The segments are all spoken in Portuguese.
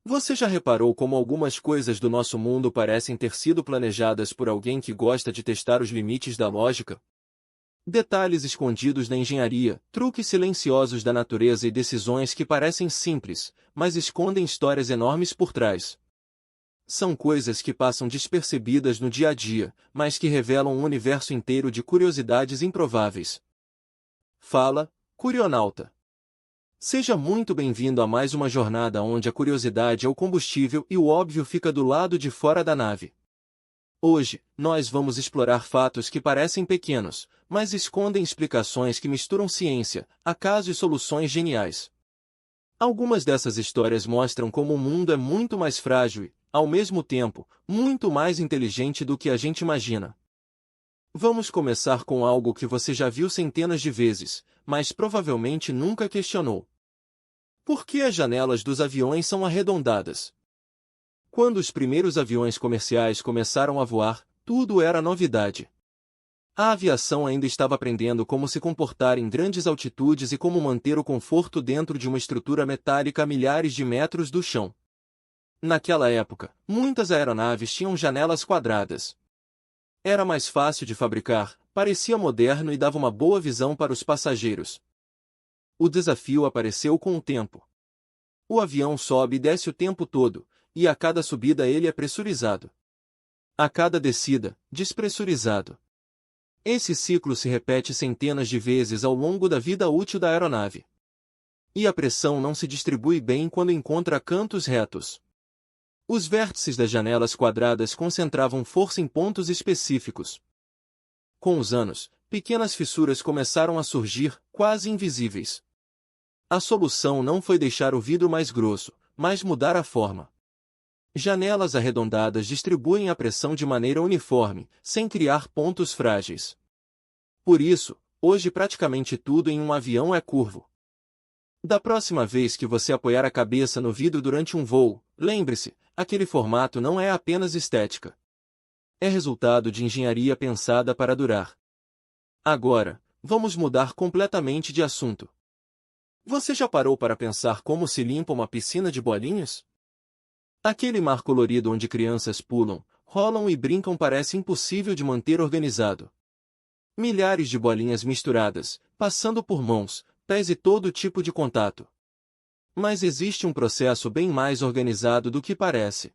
Você já reparou como algumas coisas do nosso mundo parecem ter sido planejadas por alguém que gosta de testar os limites da lógica? Detalhes escondidos na engenharia, truques silenciosos da natureza e decisões que parecem simples, mas escondem histórias enormes por trás. São coisas que passam despercebidas no dia a dia, mas que revelam um universo inteiro de curiosidades improváveis. Fala, Curionauta! Seja muito bem-vindo a mais uma jornada onde a curiosidade é o combustível e o óbvio fica do lado de fora da nave. Hoje, nós vamos explorar fatos que parecem pequenos, mas escondem explicações que misturam ciência, acaso e soluções geniais. Algumas dessas histórias mostram como o mundo é muito mais frágil e, ao mesmo tempo, muito mais inteligente do que a gente imagina. Vamos começar com algo que você já viu centenas de vezes, mas provavelmente nunca questionou. Por que as janelas dos aviões são arredondadas? Quando os primeiros aviões comerciais começaram a voar, tudo era novidade. A aviação ainda estava aprendendo como se comportar em grandes altitudes e como manter o conforto dentro de uma estrutura metálica a milhares de metros do chão. Naquela época, muitas aeronaves tinham janelas quadradas. Era mais fácil de fabricar, parecia moderno e dava uma boa visão para os passageiros. O desafio apareceu com o tempo. O avião sobe e desce o tempo todo, e a cada subida ele é pressurizado. A cada descida, despressurizado. Esse ciclo se repete centenas de vezes ao longo da vida útil da aeronave. E a pressão não se distribui bem quando encontra cantos retos. Os vértices das janelas quadradas concentravam força em pontos específicos. Com os anos, pequenas fissuras começaram a surgir, quase invisíveis. A solução não foi deixar o vidro mais grosso, mas mudar a forma. Janelas arredondadas distribuem a pressão de maneira uniforme, sem criar pontos frágeis. Por isso, hoje praticamente tudo em um avião é curvo. Da próxima vez que você apoiar a cabeça no vidro durante um voo, lembre-se, aquele formato não é apenas estética. É resultado de engenharia pensada para durar. Agora, vamos mudar completamente de assunto. Você já parou para pensar como se limpa uma piscina de bolinhas? Aquele mar colorido onde crianças pulam, rolam e brincam parece impossível de manter organizado. Milhares de bolinhas misturadas, passando por mãos, pés e todo tipo de contato. Mas existe um processo bem mais organizado do que parece.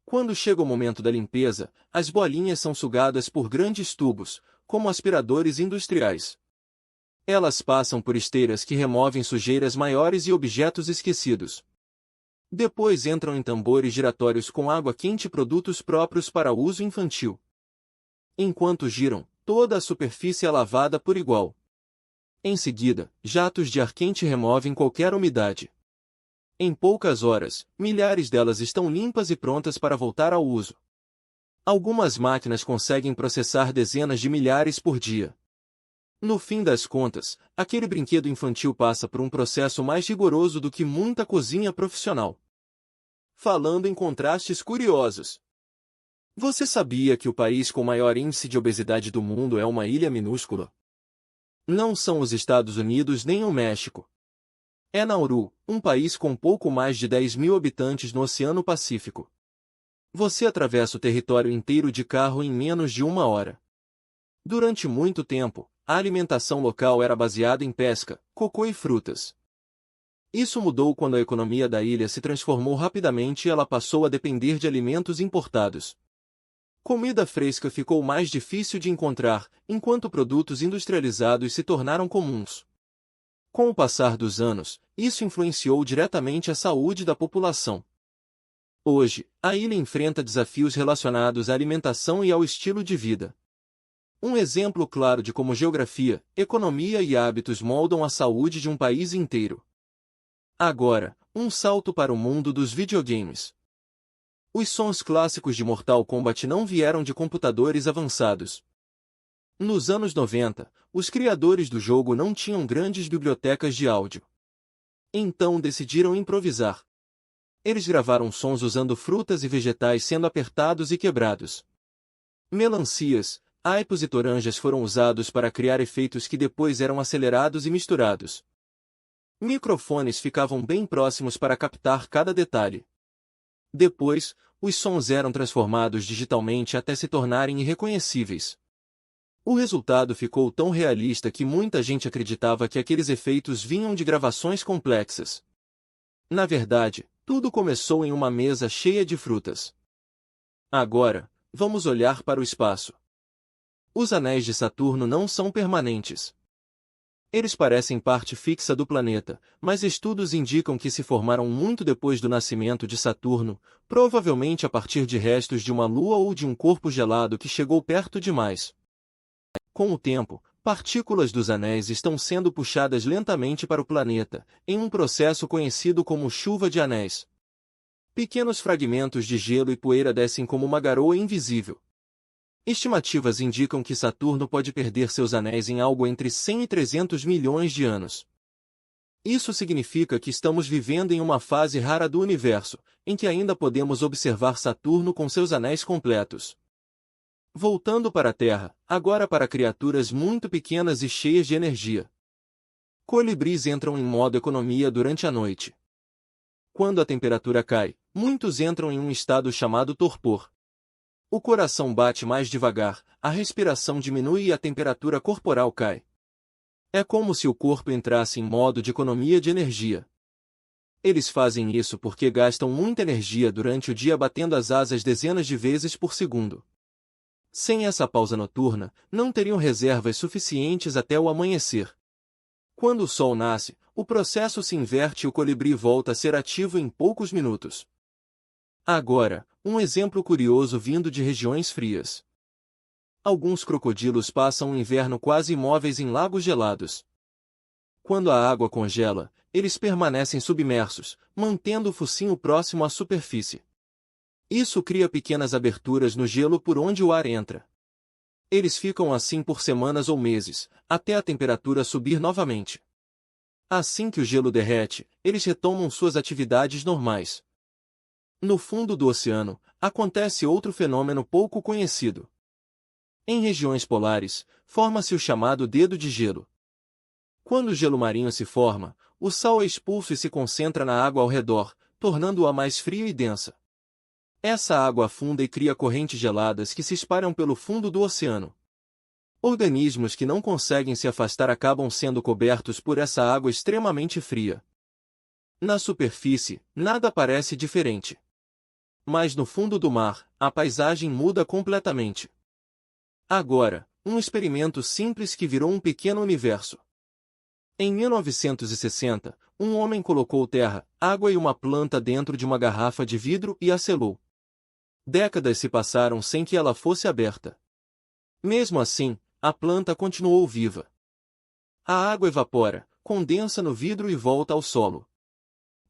Quando chega o momento da limpeza, as bolinhas são sugadas por grandes tubos, como aspiradores industriais. Elas passam por esteiras que removem sujeiras maiores e objetos esquecidos. Depois entram em tambores giratórios com água quente e produtos próprios para uso infantil. Enquanto giram, toda a superfície é lavada por igual. Em seguida, jatos de ar quente removem qualquer umidade. Em poucas horas, milhares delas estão limpas e prontas para voltar ao uso. Algumas máquinas conseguem processar dezenas de milhares por dia. No fim das contas, aquele brinquedo infantil passa por um processo mais rigoroso do que muita cozinha profissional. Falando em contrastes curiosos. Você sabia que o país com maior índice de obesidade do mundo é uma ilha minúscula? Não são os Estados Unidos nem o México. É Nauru, um país com pouco mais de 10 mil habitantes no Oceano Pacífico. Você atravessa o território inteiro de carro em menos de uma hora. Durante muito tempo, a alimentação local era baseada em pesca, cocô e frutas. Isso mudou quando a economia da ilha se transformou rapidamente e ela passou a depender de alimentos importados. Comida fresca ficou mais difícil de encontrar, enquanto produtos industrializados se tornaram comuns. Com o passar dos anos, isso influenciou diretamente a saúde da população. Hoje, a ilha enfrenta desafios relacionados à alimentação e ao estilo de vida. Um exemplo claro de como geografia, economia e hábitos moldam a saúde de um país inteiro. Agora, um salto para o mundo dos videogames. Os sons clássicos de Mortal Kombat não vieram de computadores avançados. Nos anos 90, os criadores do jogo não tinham grandes bibliotecas de áudio. Então decidiram improvisar. Eles gravaram sons usando frutas e vegetais sendo apertados e quebrados. Melancias, aipos e toranjas foram usados para criar efeitos que depois eram acelerados e misturados. Microfones ficavam bem próximos para captar cada detalhe. Depois, os sons eram transformados digitalmente até se tornarem irreconhecíveis. O resultado ficou tão realista que muita gente acreditava que aqueles efeitos vinham de gravações complexas. Na verdade, tudo começou em uma mesa cheia de frutas. Agora, vamos olhar para o espaço. Os anéis de Saturno não são permanentes. Eles parecem parte fixa do planeta, mas estudos indicam que se formaram muito depois do nascimento de Saturno, provavelmente a partir de restos de uma lua ou de um corpo gelado que chegou perto demais. Com o tempo, partículas dos anéis estão sendo puxadas lentamente para o planeta, em um processo conhecido como chuva de anéis. Pequenos fragmentos de gelo e poeira descem como uma garoa invisível. Estimativas indicam que Saturno pode perder seus anéis em algo entre 100 e 300 milhões de anos. Isso significa que estamos vivendo em uma fase rara do universo, em que ainda podemos observar Saturno com seus anéis completos. Voltando para a Terra, agora para criaturas muito pequenas e cheias de energia. Colibris entram em modo economia durante a noite. Quando a temperatura cai, muitos entram em um estado chamado torpor. O coração bate mais devagar, a respiração diminui e a temperatura corporal cai. É como se o corpo entrasse em modo de economia de energia. Eles fazem isso porque gastam muita energia durante o dia batendo as asas dezenas de vezes por segundo. Sem essa pausa noturna, não teriam reservas suficientes até o amanhecer. Quando o sol nasce, o processo se inverte e o colibri volta a ser ativo em poucos minutos. Agora, um exemplo curioso vindo de regiões frias. Alguns crocodilos passam o inverno quase imóveis em lagos gelados. Quando a água congela, eles permanecem submersos, mantendo o focinho próximo à superfície. Isso cria pequenas aberturas no gelo por onde o ar entra. Eles ficam assim por semanas ou meses, até a temperatura subir novamente. Assim que o gelo derrete, eles retomam suas atividades normais. No fundo do oceano, acontece outro fenômeno pouco conhecido. Em regiões polares, forma-se o chamado dedo de gelo. Quando o gelo marinho se forma, o sal é expulso e se concentra na água ao redor, tornando-a mais fria e densa. Essa água afunda e cria correntes geladas que se espalham pelo fundo do oceano. Organismos que não conseguem se afastar acabam sendo cobertos por essa água extremamente fria. Na superfície, nada parece diferente. Mas no fundo do mar, a paisagem muda completamente. Agora, um experimento simples que virou um pequeno universo. Em 1960, um homem colocou terra, água e uma planta dentro de uma garrafa de vidro e a selou. Décadas se passaram sem que ela fosse aberta. Mesmo assim, a planta continuou viva. A água evapora, condensa no vidro e volta ao solo.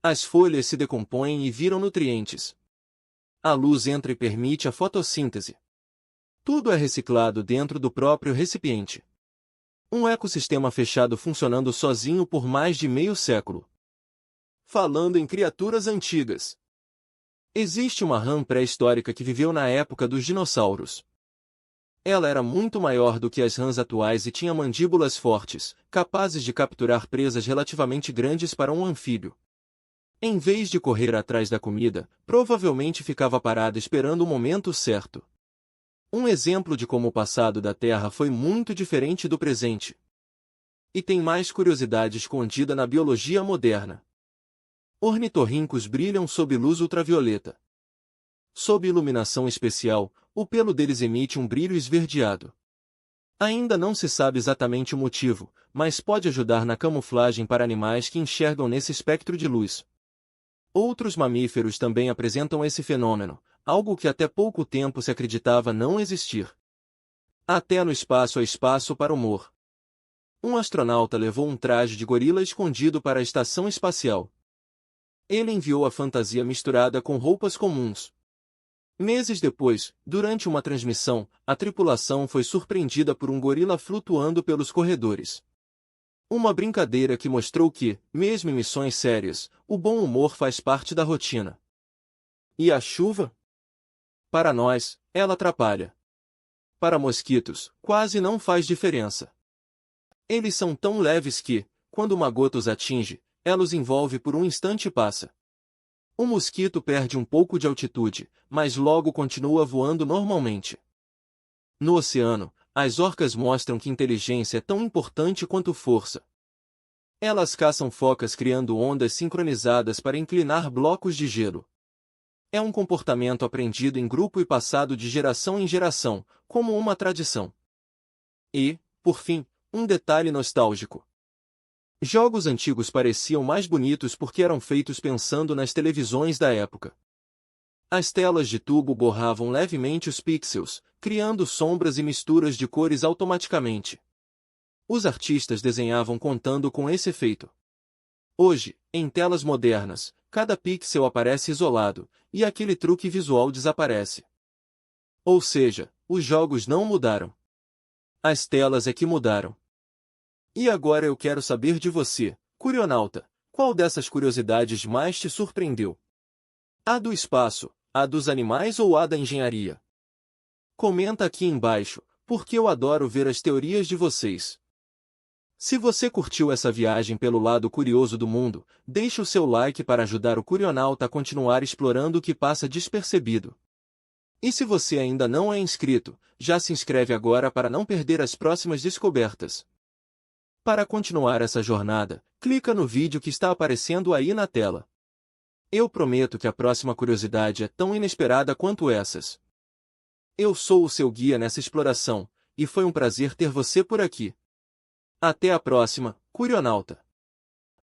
As folhas se decompõem e viram nutrientes. A luz entra e permite a fotossíntese. Tudo é reciclado dentro do próprio recipiente. Um ecossistema fechado funcionando sozinho por mais de meio século. Falando em criaturas antigas. Existe uma rã pré-histórica que viveu na época dos dinossauros. Ela era muito maior do que as rãs atuais e tinha mandíbulas fortes, capazes de capturar presas relativamente grandes para um anfíbio. Em vez de correr atrás da comida, provavelmente ficava parada esperando o momento certo. Um exemplo de como o passado da Terra foi muito diferente do presente. E tem mais curiosidade escondida na biologia moderna. Ornitorrincos brilham sob luz ultravioleta. Sob iluminação especial, o pelo deles emite um brilho esverdeado. Ainda não se sabe exatamente o motivo, mas pode ajudar na camuflagem para animais que enxergam nesse espectro de luz. Outros mamíferos também apresentam esse fenômeno, algo que até pouco tempo se acreditava não existir. Até no espaço há espaço para humor. Um astronauta levou um traje de gorila escondido para a estação espacial. Ele enviou a fantasia misturada com roupas comuns. Meses depois, durante uma transmissão, a tripulação foi surpreendida por um gorila flutuando pelos corredores. Uma brincadeira que mostrou que, mesmo em missões sérias, o bom humor faz parte da rotina. E a chuva? Para nós, ela atrapalha. Para mosquitos, quase não faz diferença. Eles são tão leves que, quando uma gota os atinge, ela os envolve por um instante e passa. O mosquito perde um pouco de altitude, mas logo continua voando normalmente. No oceano, as orcas mostram que inteligência é tão importante quanto força. Elas caçam focas criando ondas sincronizadas para inclinar blocos de gelo. É um comportamento aprendido em grupo e passado de geração em geração, como uma tradição. E, por fim, um detalhe nostálgico. Jogos antigos pareciam mais bonitos porque eram feitos pensando nas televisões da época. As telas de tubo borravam levemente os pixels, criando sombras e misturas de cores automaticamente. Os artistas desenhavam contando com esse efeito. Hoje, em telas modernas, cada pixel aparece isolado, e aquele truque visual desaparece. Ou seja, os jogos não mudaram. As telas é que mudaram. E agora eu quero saber de você, curionauta, qual dessas curiosidades mais te surpreendeu? A do espaço, a dos animais ou a da engenharia? Comenta aqui embaixo, porque eu adoro ver as teorias de vocês. Se você curtiu essa viagem pelo lado curioso do mundo, deixe o seu like para ajudar o Curionauta a continuar explorando o que passa despercebido. E se você ainda não é inscrito, já se inscreve agora para não perder as próximas descobertas. Para continuar essa jornada, clica no vídeo que está aparecendo aí na tela. Eu prometo que a próxima curiosidade é tão inesperada quanto essas. Eu sou o seu guia nessa exploração, e foi um prazer ter você por aqui. Até a próxima, Curionauta!